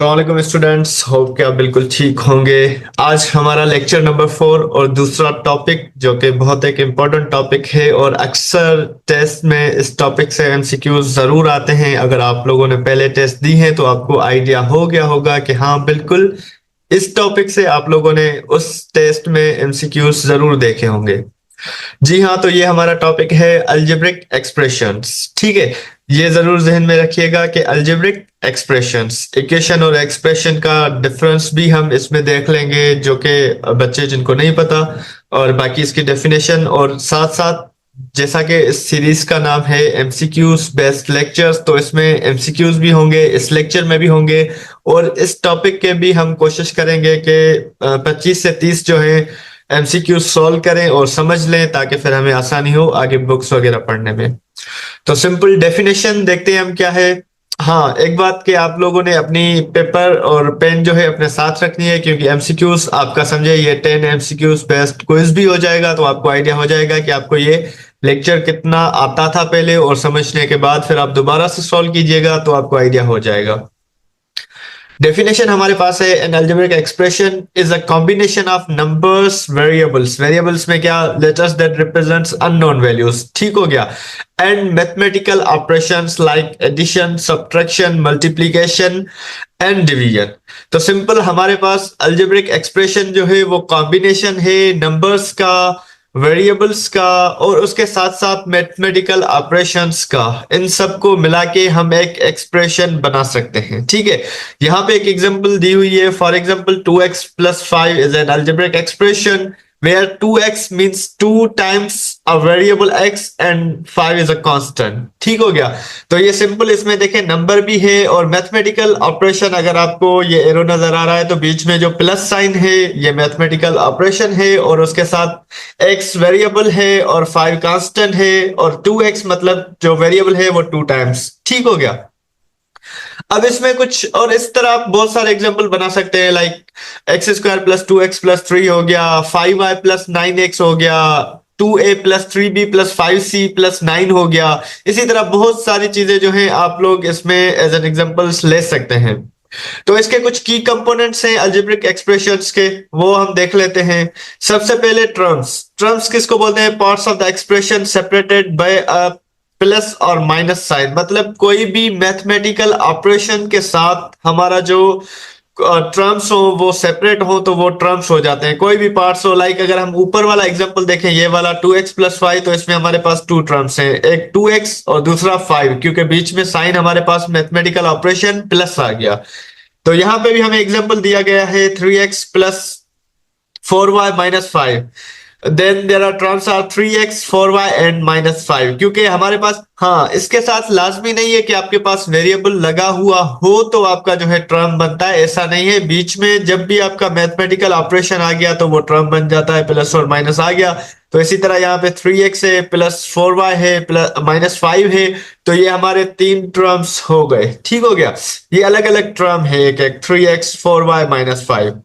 वालेकुम students, hope कि आप बिल्कुल ठीक होंगे। आज हमारा लेक्चर नंबर 4 और दूसरा टॉपिक जो कि बहुत एक इम्पोर्टेंट टॉपिक है और अक्सर टेस्ट में इस टॉपिक से एमसीक्यूज ज़रूर आते हैं। अगर आप लोगों ने पहले टेस्ट दी हैं तो आपको आइडिया हो गया होगा कि हाँ बिल्कुल इस टॉपिक से आप लोगों ने उस टेस्ट में एमसीक्यूज ज़रूर देखे होंगे। जी हाँ, तो ये हमारा टॉपिक है अलजेब्रिक एक्सप्रेशंस। ठीक है, ये जरूर जहन में रखिएगा कि अलजेब्रिक एक्सप्रेशंस, इक्वेशन और एक्सप्रेशन का डिफरेंस भी हम इसमें देख लेंगे, जो कि बच्चे जिनको नहीं पता, और बाकी इसकी डेफिनेशन, और साथ साथ जैसा कि इस सीरीज का नाम है एमसीक्यूज बेस्ड लेक्चर्स, तो इसमें एमसीक्यूज भी होंगे, इस लेक्चर में भी होंगे। और इस टॉपिक के भी हम कोशिश करेंगे कि 25 से 30 जो है एमसीक्यू सॉल्व करें और समझ लें, ताकि फिर हमें आसानी हो आगे बुक्स वगैरह पढ़ने में। तो सिंपल डेफिनेशन देखते हैं हम क्या है। हाँ, एक बात कि आप लोगों ने अपनी पेपर और पेन जो है अपने साथ रखनी है, क्योंकि एमसीक्यूज आपका समझे ये 10 एमसीक्यूज बेस्ड क्विज भी हो जाएगा, तो आपको आइडिया हो जाएगा कि आपको ये लेक्चर कितना आता था पहले, और समझने के बाद फिर आप दोबारा से सॉल्व कीजिएगा तो आपको आइडिया हो जाएगा। डेफिनेशन हमारे पास है, an algebraic expression is a combination of numbers variables, variables में क्या, letters that represents unknown values, ठीक हो गया, and mathematical operations like addition, subtraction, multiplication and division. तो सिंपल हमारे पास अलजेब्रिक एक्सप्रेशन जो है वो कॉम्बिनेशन है नंबर्स का, वेरिएबल्स का, और उसके साथ साथ मैथमेटिकल ऑपरेशंस का। इन सबको मिला के हम एक एक्सप्रेशन बना सकते हैं। ठीक है, यहाँ पे एक एग्जांपल दी हुई है, for example 2x plus 5 is an algebraic expression where 2x means 2 times a variable x and 5 is a constant। ठीक हो गया। तो ये सिंपल, इसमें देखें नंबर भी है और मैथमेटिकल ऑपरेशन, अगर आपको ये एरो नजर आ रहा है तो बीच में जो प्लस साइन है ये मैथमेटिकल ऑपरेशन है, और उसके साथ x वेरिएबल है और 5 कांस्टेंट है, और 2x मतलब जो वेरिएबल है वो 2 टाइम्स। ठीक हो गया। अब इसमें कुछ और इस तरह आप बहुत सारे एग्जांपल बना सकते हैं, like x square plus 2x plus 3 हो गया, 5y प्लस 9x हो गया, 2a plus 3b plus 5c plus 9 हो गया। इसी तरह बहुत सारी चीजें जो हैं आप लोग इसमें एज एन एग्जांपल्स ले सकते हैं। तो इसके कुछ की कंपोनेंट्स हैं अलजेब्रिक एक्सप्रेशंस के, वो हम देख लेते हैं। सबसे पहले टर्म्स। टर्म्स किसको बोलते हैं? Parts of the expression separated by a plus और माइनस साइन। मतलब कोई भी मैथमेटिकल ऑपरेशन के साथ हमारा जो टर्म्स हो वो सेपरेट हो तो वो टर्म्स हो जाते हैं। कोई भी पार्ट्स हो, लाइक अगर हम ऊपर वाला एग्जांपल देखें, ये वाला 2x प्लस 5, तो इसमें हमारे पास 2 टर्म्स हैं, एक 2x और दूसरा 5, क्योंकि बीच में साइन हमारे पास मैथमेटिकल ऑपरेशन प्लस आ गया। तो यहां पे भी हमें एग्जांपल दिया गया है 3x plus 4y minus 5। Then there are terms are 3x 4y and -5, क्योंकि हमारे पास, हाँ, इसके साथ लाजमी नहीं है कि आपके पास वेरिएबल लगा हुआ हो तो आपका जो है टर्म बनता है, ऐसा नहीं है। बीच में जब भी आपका मैथमेटिकल ऑपरेशन आ गया तो वो टर्म बन जाता है, प्लस और माइनस आ गया। तो इसी तरह यहाँ पे 3x है, +4y है, प्लस -5 है, तो ये हमारे 3 टर्म्स हो गए। ठीक हो गया। ये अलग अलग टर्म है, एक एक 3x 4y -5।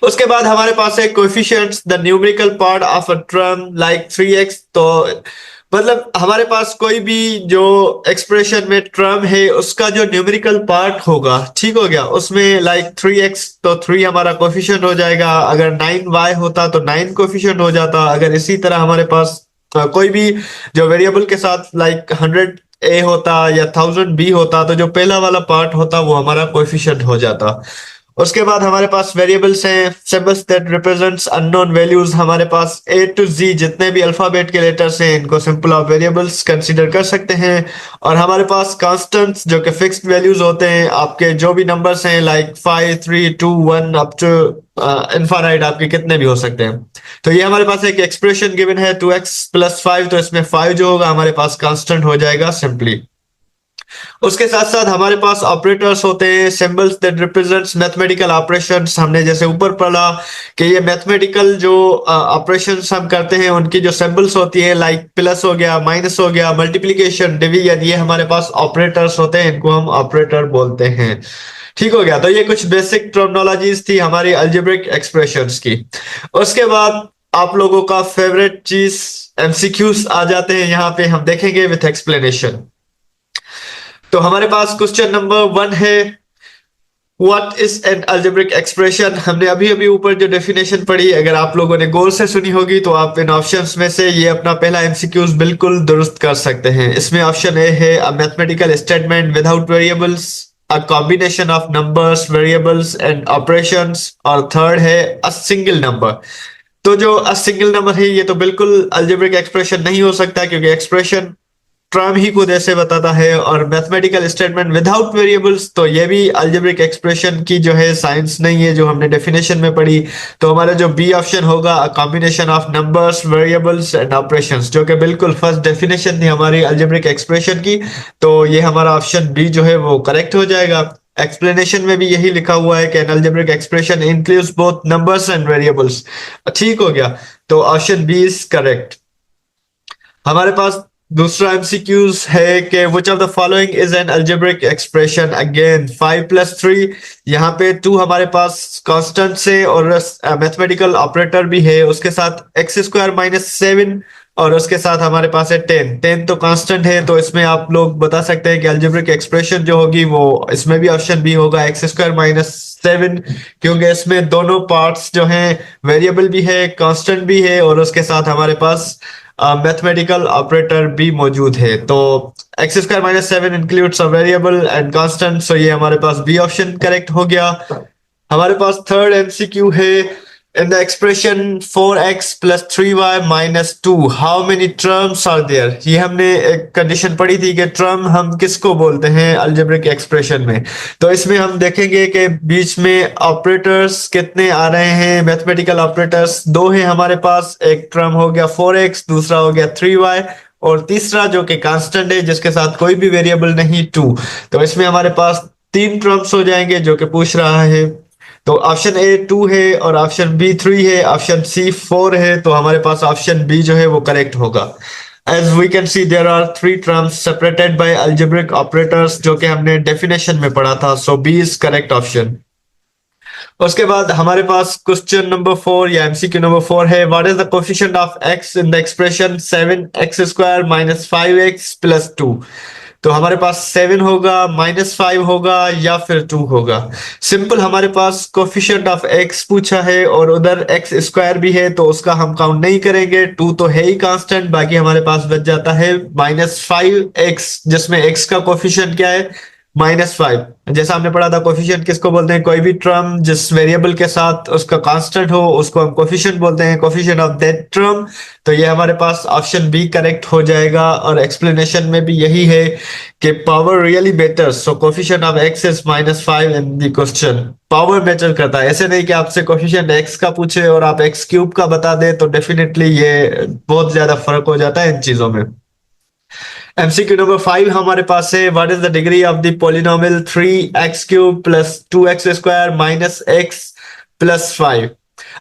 उसके बाद हमारे पास है coefficients, the numerical part of a term like 3x। तो मतलब हमारे पास कोई भी जो एक्सप्रेशन में टर्म है उसका जो न्यूमेरिकल पार्ट होगा, ठीक हो गया, उसमें लाइक 3x, तो 3 हमारा कोएफिशिएंट हो जाएगा। अगर 9y होता तो 9 कोएफिशिएंट हो जाता। अगर इसी तरह हमारे पास कोई भी जो वेरिएबल के साथ लाइक 100a होता या 1000b होता, तो जो पहला वाला पार्ट होता वो हमारा कोएफिशिएंट हो जाता। उसके बाद हमारे पास वेरिएबल्स हैं, symbols that represents unknown values. हमारे पास ए टू जी जितने भी अल्फाबेट के लेटर्स हैं इनको सिंपल ऑफ वेरिएबल्स कंसीडर कर सकते हैं। और हमारे पास कांस्टेंट्स जो कि फिक्स्ड वैल्यूज होते हैं, आपके जो भी नंबर्स हैं लाइक 5 3 2 1 अप टू इनफाइनाइट, आपके कितने भी हो सकते हैं। तो ये हमारे पास एक एक्सप्रेशन गिवन है 2x+5, तो इसमें 5 जो होगा हमारे पास कांस्टेंट हो जाएगा सिंपली। उसके साथ साथ हमारे पास ऑपरेटर्स होते हैं, symbols that represents mathematical operations. हमने जैसे ऊपर पढ़ा कि ये मैथमेटिकल जो ऑपरेशंस हम करते हैं उनकी जो सिंबल्स होती है, लाइक प्लस हो गया, माइनस हो गया, मल्टीप्लिकेशन, डिवीजन, ये हमारे पास ऑपरेटर्स होते हैं, इनको हम ऑपरेटर बोलते हैं। ठीक हो गया। तो ये कुछ बेसिक टर्मिनोलॉजीज थी हमारी अलजेब्रिक एक्सप्रेशंस की। उसके बाद आप लोगों का फेवरेट चीज एमसीक्यूज आ जाते हैं, यहाँ पे हम देखेंगे विथ एक्सप्लेनेशन। तो हमारे पास क्वेश्चन नंबर 1 है, what is an algebraic expression? हमने अभी अभी ऊपर जो डेफिनेशन पढ़ी, अगर आप लोगों ने गौर से सुनी होगी तो आप इन ऑप्शंस में से ये अपना पहला एमसीक्यूज बिल्कुल दुरुस्त कर सकते हैं। इसमें ऑप्शन ए है a mathematical statement without variables, a combination of numbers, variables and operations, और थर्ड है अ सिंगल नंबर। तो जो अ सिंगल नंबर है ये तो बिल्कुल अलजेब्रिक एक्सप्रेशन नहीं हो सकता, क्योंकि एक्सप्रेशन टर्म ही खुद ऐसे बताता है। और मैथमेटिकल स्टेटमेंट विदाउट वेरिएबल्स, तो ये भी अलजेब्रिक एक्सप्रेशन की जो है साइंस नहीं है, जो हमने डेफिनेशन में पढ़ी। तो हमारा जो बी ऑप्शन होगा, अ combination of numbers, variables and operations, जो कि बिल्कुल फर्स्ट डेफिनेशन थी हमारी अलजेब्रिक एक्सप्रेशन की। तो ये हमारा ऑप्शन बी जो है वो करेक्ट हो जाएगा। एक्सप्लेनेशन में भी यही लिखा हुआ है कि N algebraic expression includes both numbers and variables. ठीक हो गया, तो ऑप्शन बी इज करेक्ट। हमारे पास दूसरा एमसीक्यूज है कि which of the following is an algebraic expression? Again 5+3, यहाँ पे 2 हमारे पास कांस्टेंट से और मैथमेटिकल ऑपरेटर भी है, उसके साथ x² - 7 और उसके साथ हमारे पास है 10। 10 तो कांस्टेंट है, तो इसमें आप लोग बता सकते हैं कि अलजेब्रिक एक्सप्रेशन जो होगी वो इसमें भी ऑप्शन बी होगा, x² - 7, क्योंकि इसमें दोनों पार्ट्स जो हैं वेरिएबल भी है, कांस्टेंट भी है, और उसके साथ हमारे पास मैथमेटिकल ऑपरेटर भी मौजूद है। तो x² - 7 includes a variable and constant, so ये हमारे पास बी ऑप्शन करेक्ट हो गया। हमारे पास थर्ड एमसीक्यू है, in the expression 4x + 3y - 2 how many terms are there? ये हमने एक कंडीशन पढ़ी थी कि टर्म हम किसको बोलते हैं अलजेब्रिक एक्सप्रेशन में। तो इसमें हम देखेंगे कि बीच में ऑपरेटर्स कितने आ रहे हैं। मैथमेटिकल ऑपरेटर्स 2 है हमारे पास, एक टर्म हो गया 4x, दूसरा हो गया 3y, और तीसरा जो कि कांस्टेंट है जिसके साथ कोई भी वेरिएबल नहीं 2। तो इसमें हमारे पास 3 टर्म्स हो जाएंगे जो कि पूछ रहा है। तो ऑप्शन ए 2 है, और ऑप्शन बी 3 है, ऑप्शन सी 4 है, तो हमारे पास ऑप्शन बी जो है वो करेक्ट होगा। As we can see there are 3 terms separated by algebraic operators, जो कि हमने डेफिनेशन में पढ़ा था, so B is correct option. उसके बाद हमारे पास क्वेश्चन नंबर 4 या एमसीक्यू नंबर 4 है, what is the coefficient of x in the expression 7x² - 5x + 2? तो हमारे पास 7 होगा, -5 होगा, या फिर 2 होगा। सिंपल, हमारे पास कोफिशिएंट ऑफ x पूछा है और उधर x² भी है, तो उसका हम काउंट नहीं करेंगे। 2 तो है ही कांस्टेंट, बाकी हमारे पास बच जाता है -5x, जिसमें x का कोफिशिएंट क्या है, -5। जैसा हमने पढ़ा था, कोफिशिएंट किसको बोलते हैं? कोई भी टर्म जिस वेरिएबल के साथ उसका कांस्टेंट हो उसको हम कोफिशिएंट बोलते हैं, कोफिशिएंट ऑफ दैट टर्म। तो ये हमारे पास ऑप्शन बी करेक्ट हो जाएगा। और एक्सप्लेनेशन में भी यही है कि power really matters, so coefficient of x is -5 in the question. Power matter करता है, ऐसे नहीं कि आपसे कोफिशिएंट x का पूछे और आप x³ का बता दें, तो डेफिनेटली ये बहुत ज्यादा फर्क हो जाता है इन चीजों में। एमसीक्यू नंबर 5 हमारे पास है, what is the degree of the polynomial 3x³ + 2x² - x + 5?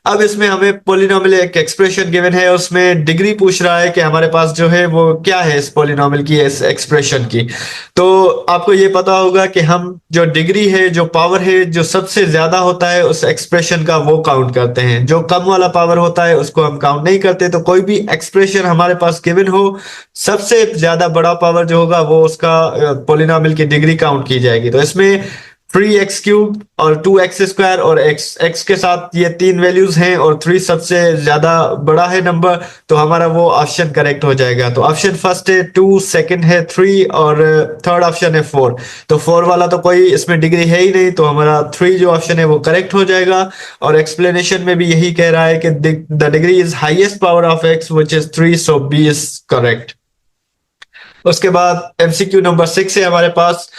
अब इसमें हमें पॉलिनोमियल एक एक्सप्रेशन गिवन है, उसमें डिग्री पूछ रहा है कि हमारे पास जो है वो क्या है इस पॉलिनोमियल की, इस एक्सप्रेशन की। तो आपको ये पता होगा कि हम जो डिग्री है, जो पावर है, जो सबसे ज्यादा होता है उस एक्सप्रेशन का, वो काउंट करते हैं। जो कम वाला पावर होता है उसको हम काउंट नहीं करते। तो कोई भी एक्सप्रेशन हमारे पास गिवन हो, सबसे ज्यादा बड़ा पावर जो होगा वो उसका पॉलिनोमियल की डिग्री काउंट की जाएगी। तो इसमें 3x³ और 2x² और x के साथ ये 3 वैल्यूज हैं, और 3 सबसे ज्यादा बड़ा है नंबर, तो हमारा वो ऑप्शन करेक्ट हो जाएगा। तो ऑप्शन फर्स्ट है 2, सेकंड है 3, और थर्ड ऑप्शन है 4। तो 4 वाला तो कोई इसमें डिग्री है ही नहीं, तो हमारा 3 जो ऑप्शन है वो करेक्ट हो जाएगा। और एक्सप्लेनेशन में भी यही कह रहा है कि the degree is highest power of x which is 3, so B is correct. उसके बाद एमसीक्यू नंबर 6 है हमारे पास,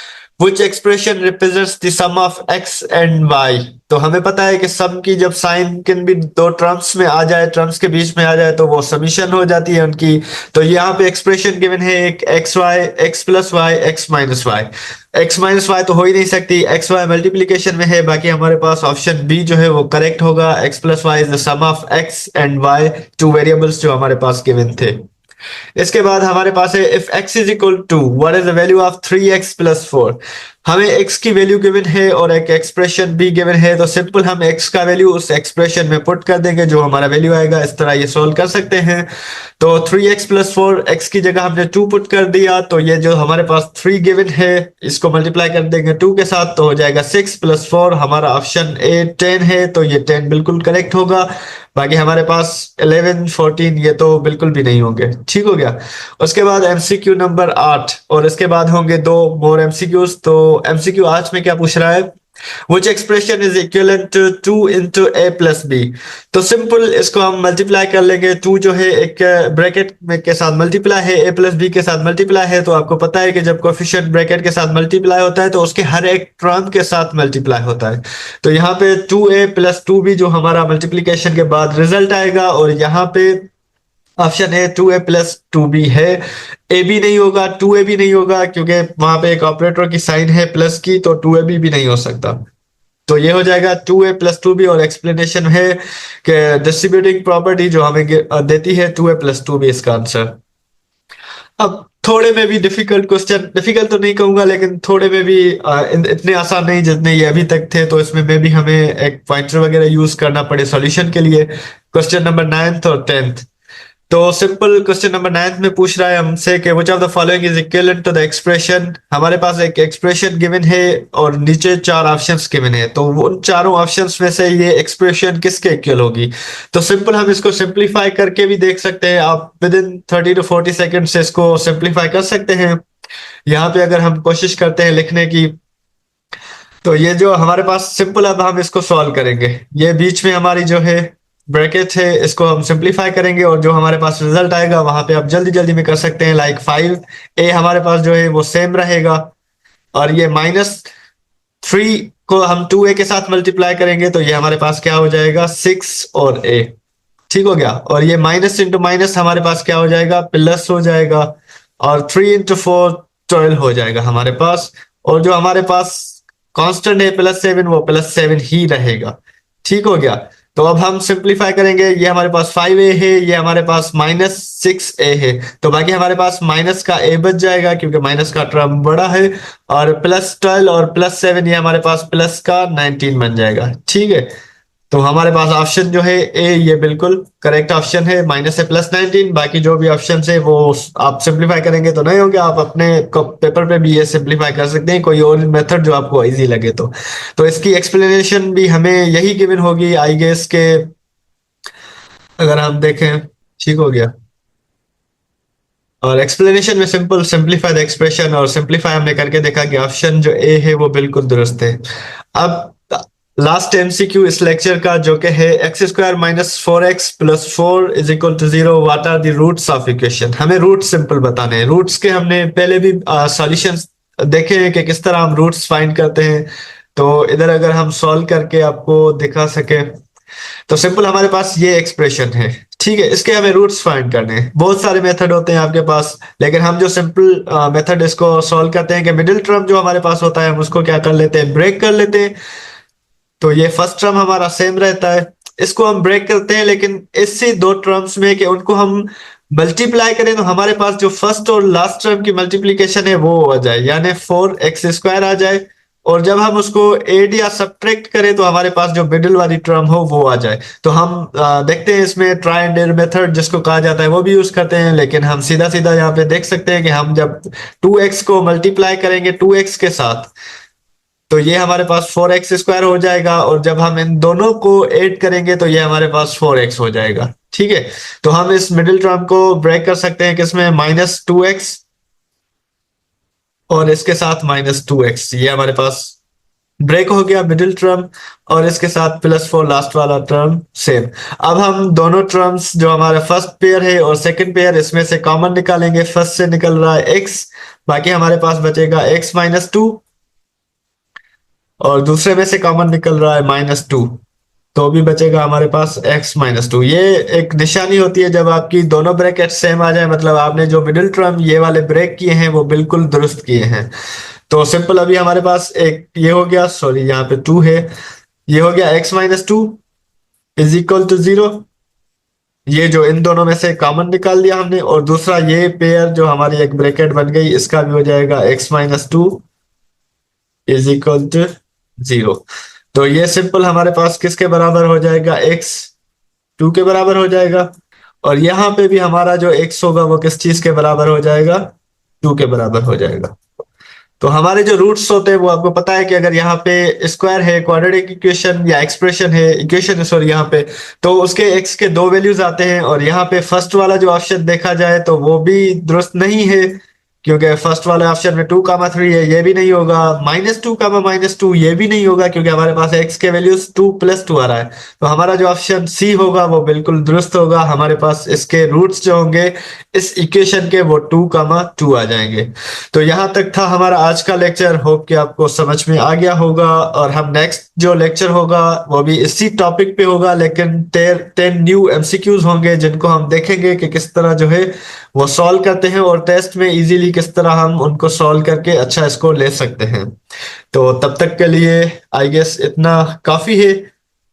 which expression represents the sum of x and y? तो हमें पता है कि सम की जब साइन किन भी 2 टर्म्स में आ जाए, टर्म्स के बीच में आ जाए, तो वो समीशन हो जाती है उनकी। तो यहाँ पे एक्सप्रेशन गिवन है एक xy, x + y, x - y। x - y तो हो ही नहीं सकती, xy मल्टीप्लीकेशन में है। बाकी हमारे पास ऑप्शन बी जो है वो करेक्ट होगा, x + y is the sum of x and y, 2 variables जो हमारे पास गिवन थे। इसके बाद हमारे पास है if x is equal to what is the value of 3x plus 4। हमें x की वैल्यू गिवन है और एक एक्सप्रेशन भी गिवन है, तो सिंपल हम x का वैल्यू उस एक्सप्रेशन में पुट कर देंगे, जो हमारा वैल्यू आएगा। इस तरह ये सोल्व कर सकते हैं। तो 3x प्लस 4, x की जगह हमने 2 पुट कर दिया, तो ये जो हमारे पास 3 गिवन है इसको मल्टीप्लाई कर देंगे 2 के साथ, तो हो जाएगा 6 प्लस 4। हमारा ऑप्शन ए 10 है, तो ये 10 बिल्कुल करेक्ट होगा। बाकी हमारे पास 11 14 ये तो बिल्कुल भी नहीं होंगे। ठीक हो गया। उसके बाद एमसीक्यू नंबर 8, और इसके बाद होंगे 2 मोर एमसीक्यूज। तो एमसीक्यू 8 में क्या पूछ रहा है, which expression is equivalent to 2 into a plus b। तो सिंपल इसको हम मल्टीप्लाई कर लेंगे। 2 जो है एक ब्रैकेट में के साथ मल्टीप्लाई है, a प्लस b के साथ मल्टीप्लाई है। तो आपको पता है कि जब कोफिशिएंट ब्रैकेट के साथ मल्टीप्लाई होता है तो उसके हर एक टर्म के साथ मल्टीप्लाई होता है। तो यहाँ पे 2a प्लस 2b जो हमारा मल्टीप्लीकेशन के बाद रिजल्ट आएगा, और यहाँ पे option A 2a plus 2b है। ए बी नहीं होगा, 2a भी नहीं होगा, क्योंकि वहां पे एक ऑपरेटर की साइन है प्लस की, तो 2ab भी नहीं हो सकता। तो ये हो जाएगा 2a प्लस 2b, और एक्सप्लेनेशन है कि डिस्ट्रीब्यूटिंग प्रॉपर्टी जो हमें देती है 2a प्लस 2b इसका आंसर। अब थोड़े में भी डिफिकल्ट क्वेश्चन, डिफिकल्ट तो नहीं कहूंगा लेकिन थोड़े में भी इतने आसान नहीं जितने ये अभी तक थे, तो इसमें भी हमें एक पॉइंटर वगैरह यूज करना पड़े सॉल्यूशन के लिए। क्वेश्चन नंबर 9th और 10th। तो सिंपल क्वेश्चन नंबर 9th में पूछ रहा है हमसे कि which of the following is equivalent to the expression. हमारे पास एक एक्सप्रेशन गिवन है और नीचे 4 ऑप्शंस गिवन है, तो उन चारों ऑप्शंस में से ये एक्सप्रेशन किसके इक्वल होगी। तो सिंपल हम इसको सिंप्लीफाई करके भी देख सकते हैं। आप विद इन 30 to 40 सेकेंड से इसको सिंप्लीफाई कर सकते हैं। यहाँ पे अगर हम कोशिश करते हैं लिखने की, तो ये जो हमारे पास सिंपल, अब हम इसको सॉल्व करेंगे। ये बीच में हमारी जो है ब्रैकेट है, इसको हम सिंप्लीफाई करेंगे और जो हमारे पास रिजल्ट आएगा वहां पे आप जल्दी जल्दी में कर सकते हैं। लाइक 5a हमारे पास जो है वो सेम रहेगा, और ये -3 को हम 2a के साथ मल्टीप्लाई करेंगे, तो ये हमारे पास क्या हो जाएगा 6 और a। ठीक हो गया। और ये माइनस इंटू माइनस हमारे पास क्या हो जाएगा, प्लस हो जाएगा, और 3 इंटू 4 12 हो जाएगा हमारे पास। और जो हमारे पास कांस्टेंट है +7, वो +7 ही रहेगा। ठीक हो गया। तो अब हम सिंप्लीफाई करेंगे। ये हमारे पास 5a है, ये हमारे पास -6a है, तो बाकी हमारे पास माइनस का a बच जाएगा क्योंकि माइनस का टर्म बड़ा है, और +12 और +7 ये हमारे पास प्लस का 19 बन जाएगा। ठीक है। तो हमारे पास ऑप्शन जो है ए ये बिल्कुल करेक्ट ऑप्शन है, माइनस से +19। बाकी जो भी ऑप्शन है वो आप सिंप्लीफाई करेंगे तो नहीं होंगे, आप अपने पेपर पे भी ये सिंप्लीफाई कर सकते हैं, कोई और मेथड जो आपको इजी लगे। तो इसकी एक्सप्लेनेशन भी हमें यही गिवन होगी आई गेस के, अगर हम देखें। ठीक हो गया। और एक्सप्लेनेशन में सिंपल सिंप्लीफाई द एक्सप्रेशन, और सिंप्लीफाई हमने करके देखा कि ऑप्शन जो ए है वो बिल्कुल दुरुस्त है। अब लास्ट एमसीक्यू इस लेक्चर का जो कि है x² - 4x + 4 = 0, what are the roots of equation. हमें रूट सिंपल बताने हैं। रूट्स के हमने पहले भी सॉल्यूशंस देखे हैं कि किस तरह हम रूट्स फाइंड करते हैं। तो इधर अगर हम सॉल्व करके आपको दिखा सके, तो सिंपल हमारे पास ये एक्सप्रेशन है। ठीक है। इसके हमें रूट्स फाइंड करने हैं। बहुत सारे मेथड होते हैं आपके पास, लेकिन हम जो सिंपल मेथड इसको सॉल्व करते हैं कि मिडिल टर्म जो हमारे पास होता है हम उसको क्या कर लेते हैं, ब्रेक कर लेते हैं। तो ये फर्स्ट टर्म हमारा सेम रहता है, इसको हम ब्रेक करते हैं, लेकिन इससे 2 टर्म्स में कि उनको हम मल्टीप्लाई करें तो हमारे पास जो फर्स्ट और लास्ट टर्म की मल्टीप्लीकेशन है वो आ जाए, यानी 4x² आ जाए। और जब हम उसको एड या सब्ट्रैक्ट करें तो हमारे पास जो मिडिल वाली टर्म हो वो आ जाए। तो हम देखते हैं इसमें ट्राई एंड एरर मेथड जिसको कहा जाता है वो भी यूज करते हैं, लेकिन हम सीधा सीधा यहाँ पे देख सकते हैं कि हम जब 2x को मल्टीप्लाई करेंगे 2x के साथ, तो ये हमारे पास 4x² हो जाएगा, और जब हम इन दोनों को ऐड करेंगे तो ये हमारे पास 4x हो जाएगा। ठीक है। तो हम इस मिडिल टर्म को ब्रेक कर सकते हैं किसमें, -2x और इसके साथ -2x, ये हमारे पास ब्रेक हो गया मिडिल टर्म, और इसके साथ +4 लास्ट वाला टर्म सेम। अब हम दोनों टर्म्स जो हमारा फर्स्ट पेयर है और सेकंड पेयर, इसमें से कॉमन निकालेंगे। फर्स्ट से निकल रहा है x, बाकी हमारे पास बचेगा x - 2, और दूसरे में से कॉमन निकल रहा है -2, तो भी बचेगा हमारे पास x - 2। ये एक निशानी होती है जब आपकी दोनों ब्रैकेट सेम आ जाए, मतलब आपने जो मिडिल टर्म ये वाले ब्रेक किए हैं वो बिल्कुल दुरुस्त किए हैं। तो सिंपल अभी हमारे पास एक ये हो गया, सॉरी यहाँ पे 2 है, ये हो गया x - 2 = 0, ये जो इन दोनों में से कॉमन निकाल दिया हमने, और दूसरा ये पेयर जो हमारी एक ब्रैकेट बन गई, इसका भी हो जाएगा x-2 इज इक्वल टू 0। तो ये सिंपल हमारे पास किसके बराबर हो जाएगा, x2 के बराबर हो जाएगा। और यहाँ पे भी हमारा जो x होगा वो किस चीज के बराबर हो जाएगा, 2 के बराबर हो जाएगा। तो हमारे जो रूट्स होते हैं वो आपको पता है कि अगर यहाँ पे स्क्वायर है, क्वाड्रेटिक इक्वेशन या एक्सप्रेशन है, इक्वेशन सॉरी यहाँ पे, तो उसके एक्स के दो वैल्यूज आते हैं। और यहाँ पे फर्स्ट वाला जो ऑप्शन देखा जाए तो वो भी दुरुस्त नहीं है, क्योंकि फर्स्ट वाले ऑप्शन में 2,3 है, ये भी नहीं होगा। -2, ये भी नहीं होगा, क्योंकि हमारे पास एक्स के वैल्यूज 2+2 आ रहा है। तो हमारा जो ऑप्शन सी होगा वो बिल्कुल दुरुस्त होगा। हमारे पास इसके रूट्स जो होंगे इस इक्वेशन के वो 2,2 आ जाएंगे। तो यहां तक था हमारा आज का लेक्चर। होप कि आपको समझ में आ गया होगा। और हम नेक्स्ट जो लेक्चर होगा वो भी इसी टॉपिक पे होगा, लेकिन 10 न्यू एमसीक्यूज होंगे जिनको हम देखेंगे कि किस तरह जो है वो सॉल्व करते हैं, और टेस्ट में इजीली किस तरह हम उनको सॉल्व करके अच्छा स्कोर ले सकते हैं। तो तब तक के लिए आई गेस इतना काफी है।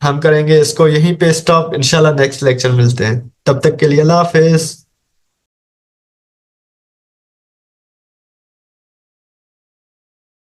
हम करेंगे इसको यहीं पे स्टॉप। इंशाल्लाह नेक्स्ट लेक्चर मिलते हैं। तब तक के लिए अल्लाह हाफिज।